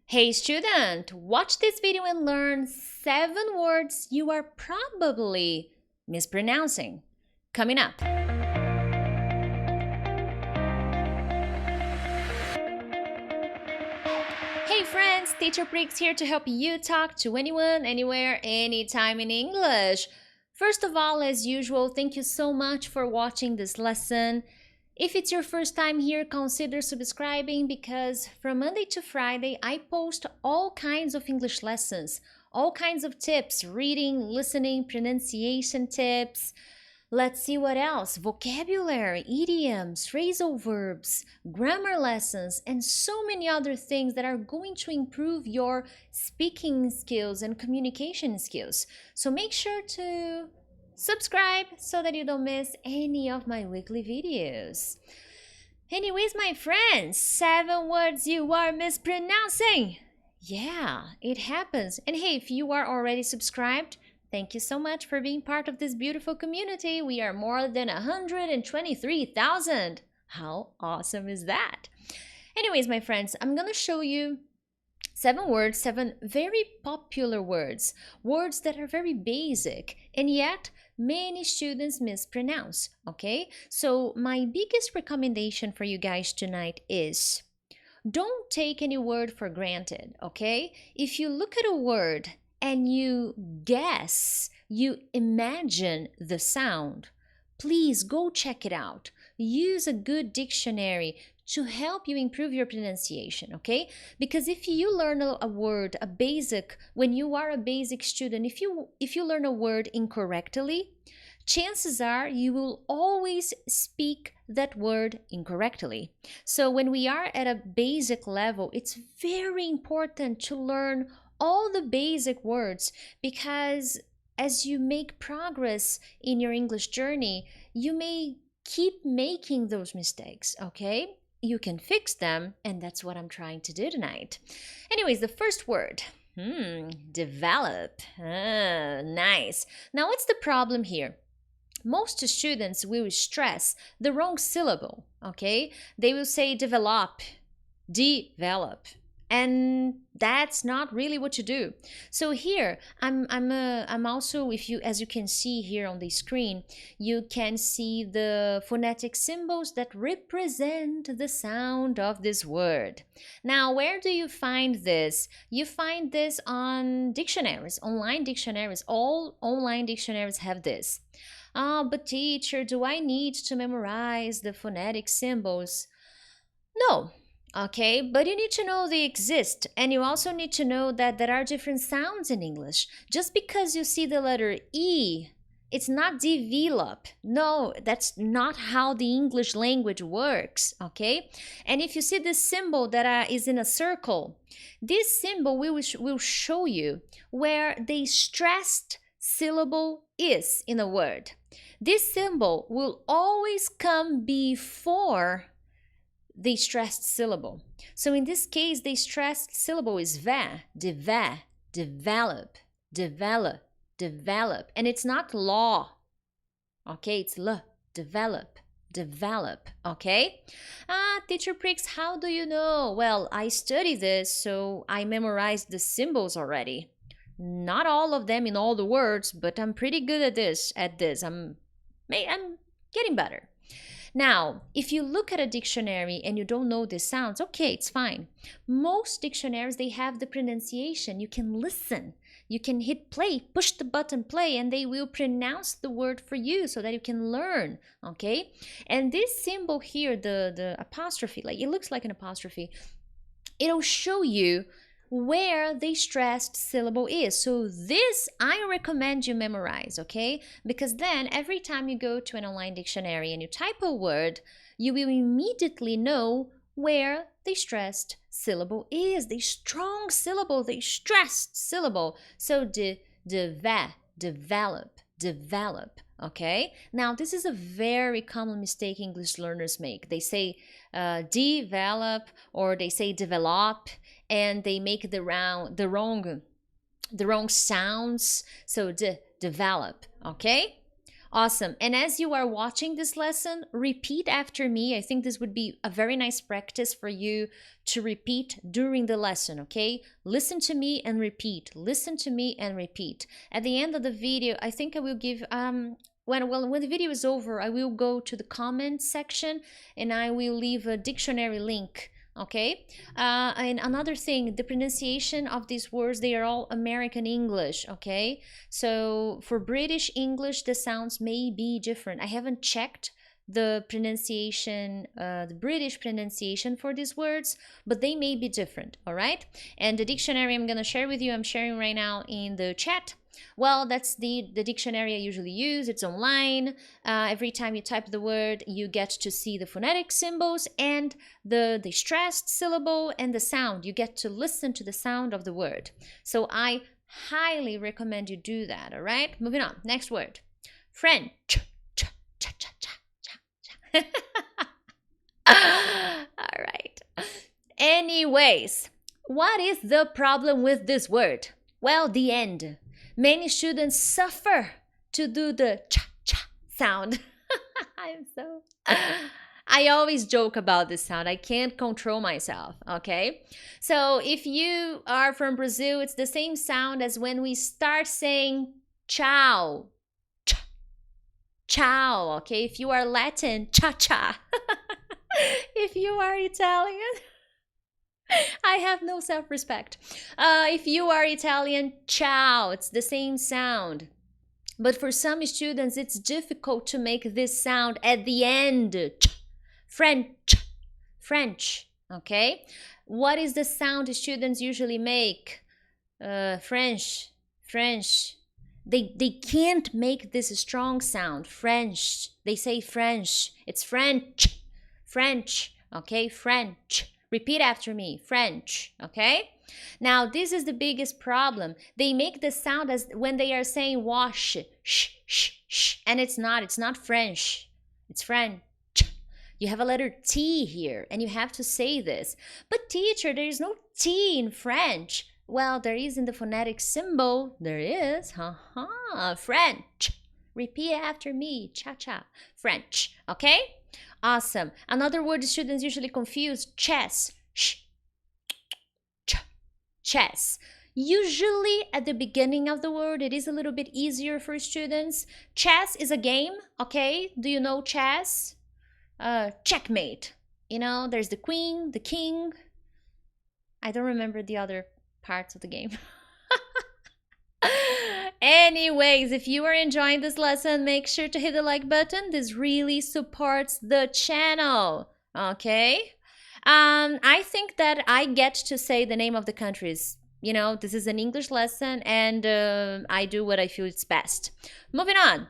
Hey student, watch this video and learn 7 words you are probably mispronouncing. Coming up. Hey friends, Teacher Prix here to help you talk to anyone, anywhere, anytime in English. First of all, as usual, thank you so much for watching this lesson. If it's your first time here, consider subscribing because from Monday to Friday, I post all kinds of English lessons, all kinds of tips, reading, listening, pronunciation tips. Let's see what else. Vocabulary, idioms, phrasal verbs, grammar lessons, and so many other things that are going to improve your speaking skills and communication skills. So make sure to subscribe so that you don't miss any of my weekly videos. Anyways, my friends, 7 words you are mispronouncing. Yeah, it happens. And hey, if you are already subscribed, thank you so much for being part of this beautiful community. We are more than 123,000. How awesome is that? Anyways, my friends, I'm gonna show you 7 words, 7 very popular words, words that are very basic, and yet many students mispronounce, okay? So my biggest recommendation for you guys tonight is don't take any word for granted, okay? If you look at a word and you guess, you imagine the sound, please go check it out. Use a good dictionary to help you improve your pronunciation, okay? Because if you learn a word, a basic, when you are a basic student, if you learn a word incorrectly, chances are you will always speak that word incorrectly. So when we are at a basic level, it's very important to learn all the basic words because as you make progress in your English journey, you may keep making those mistakes, okay? You can fix them, and that's what I'm trying to do tonight. Anyways, the first word, develop. Nice. Now, what's the problem here? Most students will stress the wrong syllable, okay? They will say develop, and that's not really what you do. So here I'm also, if you, as you can see here on the screen, you can see the phonetic symbols that represent the sound of this word. Now, where do you find this? You find this on dictionaries, online dictionaries. All online dictionaries have this. But teacher, do I need to memorize the phonetic symbols? No. Okay, but you need to know they exist, and you also need to know that there are different sounds in English. Just because you see the letter E, it's not develop. No, that's not how the English language works, okay? And if you see this symbol that is in a circle, this symbol will show you where the stressed syllable is in a word. This symbol will always come before the stressed syllable. So in this case, the stressed syllable is develop, develop. And it's not law, okay? It's develop, okay? Teacher Prix, how do you know? Well, I study this, so I memorized the symbols already. Not all of them in all the words, but I'm pretty good at this. I'm getting better. Now, if you look at a dictionary and you don't know the sounds, okay, it's fine. Most dictionaries, they have the pronunciation. You can listen. You can hit play, push the button play, and they will pronounce the word for you so that you can learn, okay? And this symbol here, the apostrophe, like it looks like an apostrophe, it'll show you where the stressed syllable is. So this I recommend you memorize, okay? Because then every time you go to an online dictionary and you type a word, you will immediately know where the stressed syllable is, the strong syllable, the stressed syllable. So develop, okay? Now this is a very common mistake English learners make. They say develop or they say develop, and they make the wrong sounds. So develop, okay? Awesome. And as you are watching this lesson, repeat after me. I think this would be a very nice practice for you to repeat during the lesson, okay? Listen to me and repeat. Listen to me and repeat. At the end of the video, I think I will give when the video is over, I will go to the comments section and I will leave a dictionary link. Okay, and another thing, the pronunciation of these words, they are all American English, okay? So for British English, the sounds may be different. I haven't checked the pronunciation, the British pronunciation for these words, but they may be different, all right? And the dictionary I'm gonna share with you, I'm sharing right now in the chat. Well, that's the dictionary I usually use. It's online. Every time you type the word, you get to see the phonetic symbols and the stressed syllable and the sound. You get to listen to the sound of the word. So I highly recommend you do that, all right? Moving on. Next word. French. All right. Anyways, what is the problem with this word? Well, the end. Many students suffer to do the cha-cha sound. I always joke about this sound. I can't control myself, okay? So if you are from Brazil, it's the same sound as when we start saying ciao. Ciao, okay? If you are Latin, cha-cha. If you are Italian, I have no self-respect. If you are Italian, ciao, it's the same sound. But for some students, it's difficult to make this sound at the end. French, okay? What is the sound students usually make? French. They can't make this strong sound. French. They say French. It's French, okay? French. Repeat after me, French, okay? Now, this is the biggest problem. They make the sound as when they are saying wash, sh, and it's not French. It's French. You have a letter T here, and you have to say this. But teacher, there is no T in French. Well, there is in the phonetic symbol. There is, French. Repeat after me, cha-cha, French, okay? Awesome. Another word students usually confuse, chess. Chess. Usually at the beginning of the word, it is a little bit easier for students. Chess is a game, okay? Do you know chess? Checkmate. You know, there's the queen, the king. I don't remember the other parts of the game. Anyways, if you are enjoying this lesson, make sure to hit the like button. This really supports the channel, okay? I think that I get to say the name of the countries. You know, this is an English lesson and I do what I feel is best. Moving on.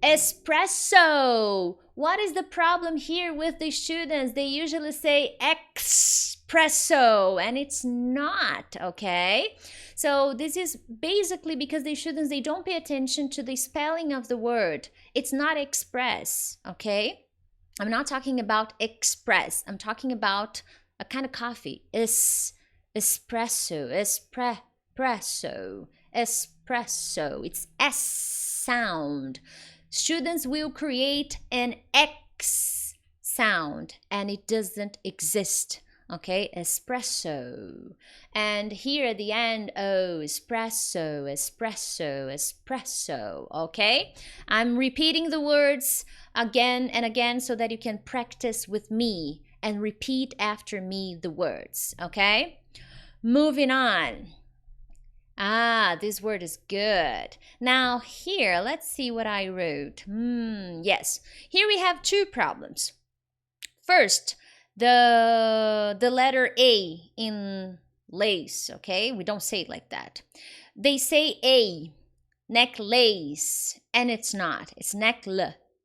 Espresso. What is the problem here with the students? They usually say espresso and it's not, okay? So this is basically because the students, they don't pay attention to the spelling of the word. It's not express, okay? I'm not talking about express. I'm talking about a kind of coffee. Espresso. It's S sound. Students will create an X sound and it doesn't exist. Okay, espresso. And here at the end, oh, espresso. Okay, I'm repeating the words again and again so that you can practice with me and repeat after me the words. Okay, moving on. This word is good. Now here, let's see what I wrote. Yes, here we have two problems. First, the letter A in lace, okay? We don't say it like that. They say A, necklace, and it's not. It's necklace.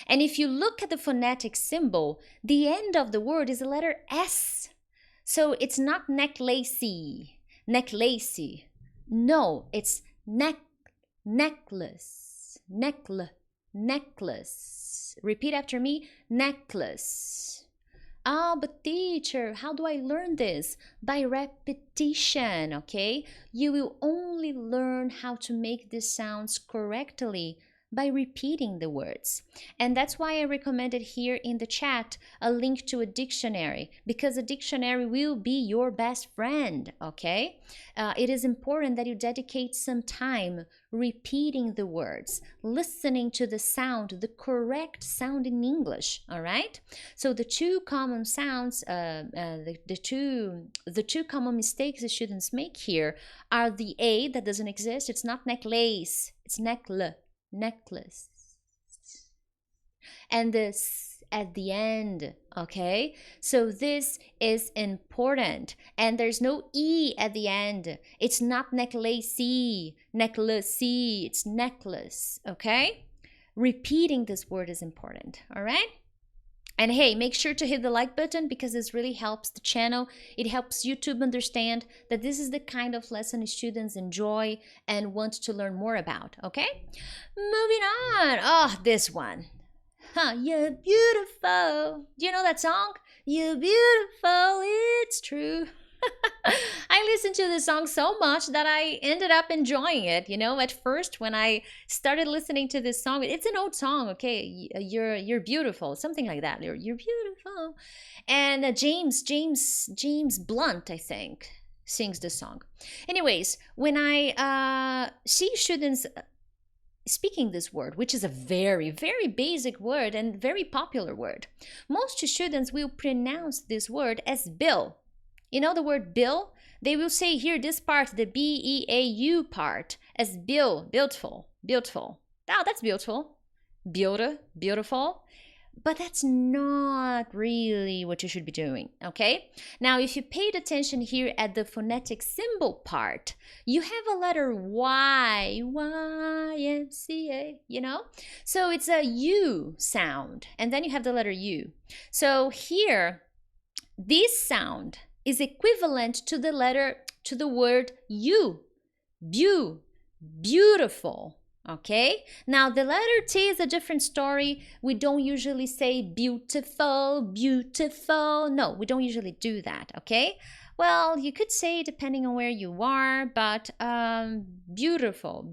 And if you look at the phonetic symbol, the end of the word is the letter S. So it's not necklacey. No, it's necklace. Repeat after me, necklace. Ah, but teacher, how do I learn this? By repetition, okay? You will only learn how to make these sounds correctly by repeating the words. And that's why I recommended here in the chat a link to a dictionary, because a dictionary will be your best friend, okay? It is important that you dedicate some time repeating the words, listening to the sound, the correct sound in English, all right? So the two common sounds, the two common mistakes the students make here are the A that doesn't exist. It's not necklace, it's necklace, and this at the end, okay? So this is important, and there's no E at the end. It's not necklacey, it's necklace, okay? Repeating this word is important, all right? And hey, make sure to hit the like button because this really helps the channel. It helps YouTube understand that this is the kind of lesson students enjoy and want to learn more about, okay? Moving on. Oh, this one. Huh, you're beautiful. Do you know that song? You're beautiful, it's true. I listened to this song so much that I ended up enjoying it. You know, at first when I started listening to this song, it's an old song, okay? You're beautiful, something like that. You're beautiful. And James Blunt, I think, sings the song. Anyways, when I see students speaking this word, which is a very, very basic word and very popular word, most students will pronounce this word as bill. You know the word bill? They will say here this part, the B-E-A-U part, as bill, beautiful. Oh, that's beautiful. Beautiful. But that's not really what you should be doing, okay? Now, if you paid attention here at the phonetic symbol part, you have a letter Y, Y-M-C-A, you know? So it's a U sound, and then you have the letter U. So here, this sound is equivalent to the word you, beautiful. Okay, now the letter T is a different story. We don't usually say beautiful. No, we don't usually do that, okay? Well, you could say depending on where you are, but beautiful,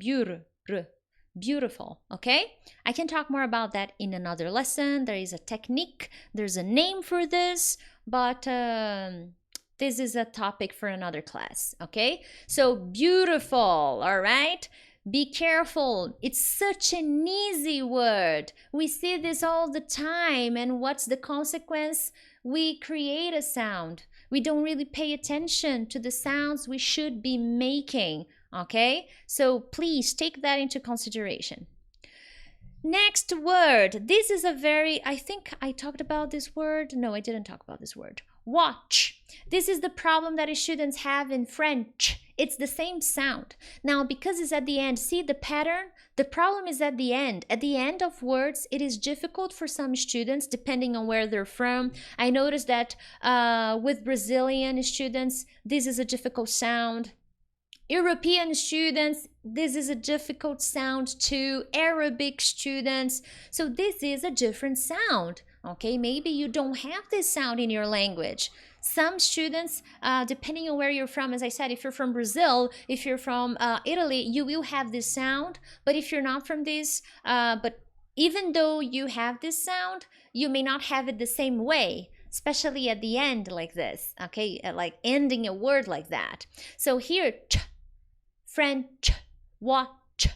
beautiful, okay? I can talk more about that in another lesson. There is a technique, there's a name for this, but this is a topic for another class, okay? So beautiful, all right? Be careful. It's such an easy word. We see this all the time. And what's the consequence? We create a sound. We don't really pay attention to the sounds we should be making. Okay? So please take that into consideration. Next word. This is a very, I think I talked about this word. No, I didn't talk about this word. Watch. This is the problem that students have in French. It's the same sound. Now, because it's at the end, see the pattern? The problem is at the end. At the end of words, it is difficult for some students, depending on where they're from. I noticed that with Brazilian students, this is a difficult sound. European students, this is a difficult sound too. Arabic students, so this is a different sound. Okay, maybe you don't have this sound in your language. Some students, depending on where you're from, as I said, if you're from Brazil, if you're from Italy, you will have this sound. But if you're not from this, but even though you have this sound, you may not have it the same way, especially at the end like this, okay, like ending a word like that. So here, French, watch,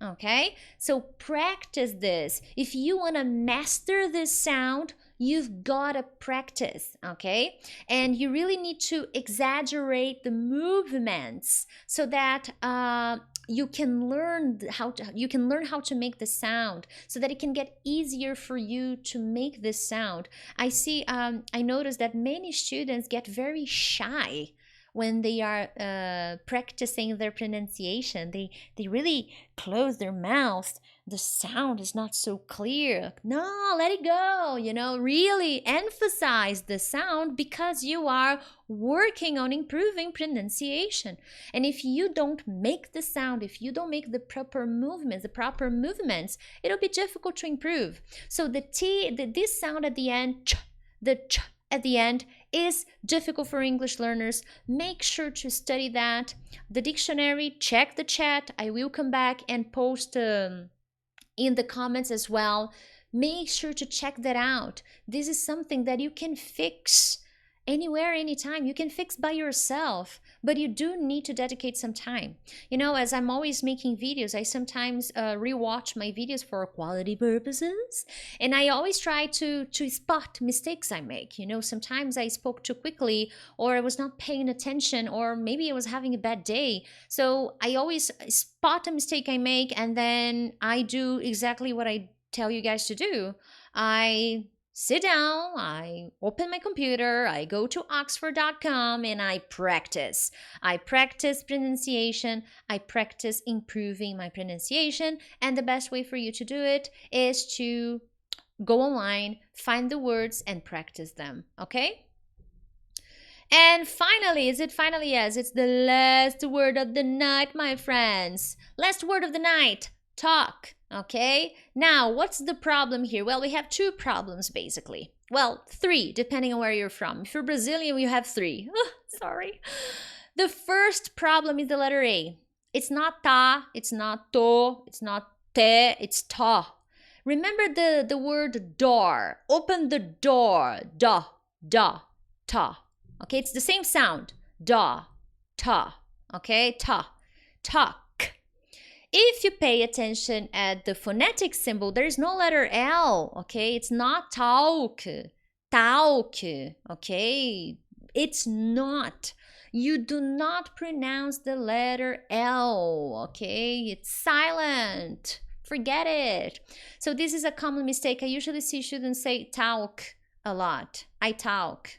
okay? So practice this. If you want to master this sound, you've got to practice, okay? And you really need to exaggerate the movements so that you can learn how to make the sound, so that it can get easier for you to make this sound. I noticed that many students get very shy when they are practicing their pronunciation. They really close their mouth. The sound is not so clear. No, let it go. You know, really emphasize the sound because you are working on improving pronunciation. And if you don't make the sound, if you don't make the proper movements, it'll be difficult to improve. So this sound at the end, the ch, at the end is difficult for English learners. Make sure to study that. The dictionary, check the chat. I will come back and post in the comments as well. Make sure to check that out. This is something that you can fix anywhere, anytime. You can fix by yourself, but you do need to dedicate some time. You know, as I'm always making videos, I sometimes rewatch my videos for quality purposes, and I always try to spot mistakes I make. You know, sometimes I spoke too quickly, or I was not paying attention, or maybe I was having a bad day. So I always spot a mistake I make, and then I do exactly what I tell you guys to do. I sit down, I open my computer, I go to oxford.com, and I practice. I practice pronunciation, I practice improving my pronunciation, and the best way for you to do it is to go online, find the words, and practice them, okay? And finally, is it finally? Yes, it's the last word of the night, my friends. Last word of the night, talk. Okay, now what's the problem here? Well, we have two problems basically. Well, three, depending on where you're from. If you're Brazilian, you have three. Sorry. The first problem is the letter A. It's not ta, it's not to, it's not te, it's ta. Remember the word door. Open the door. Da, da, ta. Okay, it's the same sound. Da, ta. Okay, ta, talk. If you pay attention at the phonetic symbol, there is no letter L, okay? It's not talk, talk, okay? It's not. You do not pronounce the letter L, okay? It's silent. Forget it. So this is a common mistake. I usually see students say talk a lot. I talk.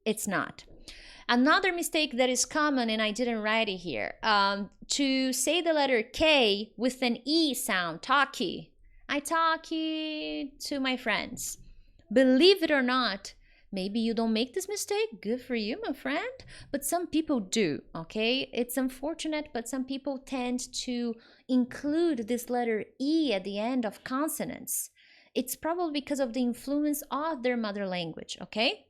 It's not. Another mistake that is common, and I didn't write it here, to say the letter K with an E sound, talkie. I talkie to my friends. Believe it or not, maybe you don't make this mistake. Good for you, my friend. But some people do, okay? It's unfortunate, but some people tend to include this letter E at the end of consonants. It's probably because of the influence of their mother language, okay?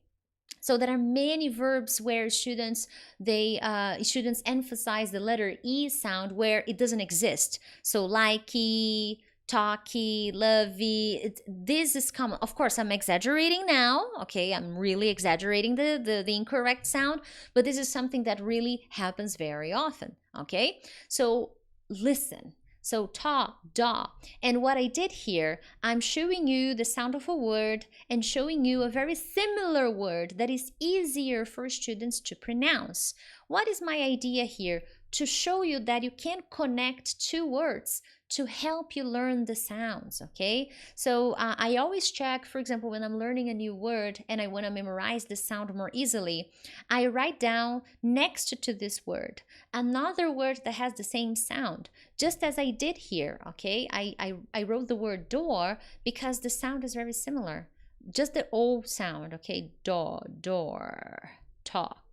So there are many verbs where students emphasize the letter E sound where it doesn't exist. So likey, talky, lovey, this is common. Of course, I'm exaggerating now, okay? I'm really exaggerating the incorrect sound, but this is something that really happens very often, okay? So listen. So ta, da. And what I did here, I'm showing you the sound of a word and showing you a very similar word that is easier for students to pronounce. What is my idea here? To show you that you can connect two words to help you learn the sounds, okay? So I always check, for example, when I'm learning a new word and I want to memorize the sound more easily, I write down next to this word another word that has the same sound, just as I did here, okay? I wrote the word door because the sound is very similar. Just the O sound, okay? Door, talk.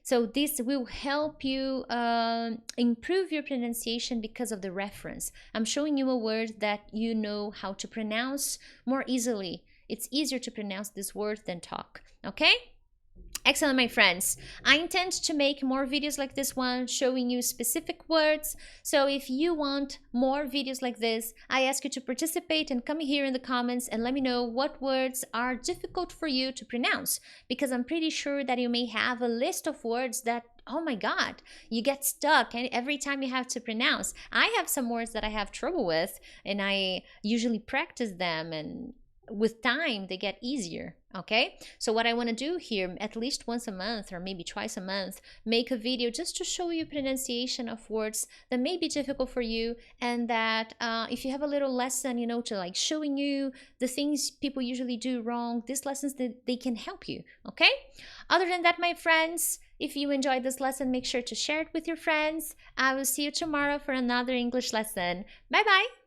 So this will help you improve your pronunciation because of the reference. I'm showing you a word that you know how to pronounce more easily. It's easier to pronounce this word than talk, okay? Excellent, my friends. I intend to make more videos like this one showing you specific words. So if you want more videos like this, I ask you to participate and come here in the comments and let me know what words are difficult for you to pronounce, because I'm pretty sure that you may have a list of words that, oh my God, you get stuck and every time you have to pronounce. I have some words that I have trouble with and I usually practice them, and with time they get easier, okay? So what I want to do here, at least once a month or maybe twice a month, make a video just to show you pronunciation of words that may be difficult for you, and that if you have a little lesson, you know, to like showing you the things people usually do wrong, these lessons, that they can help you, okay? Other than that, my friends, if you enjoyed this lesson, make sure to share it with your friends. I will see you tomorrow for another English lesson. Bye bye.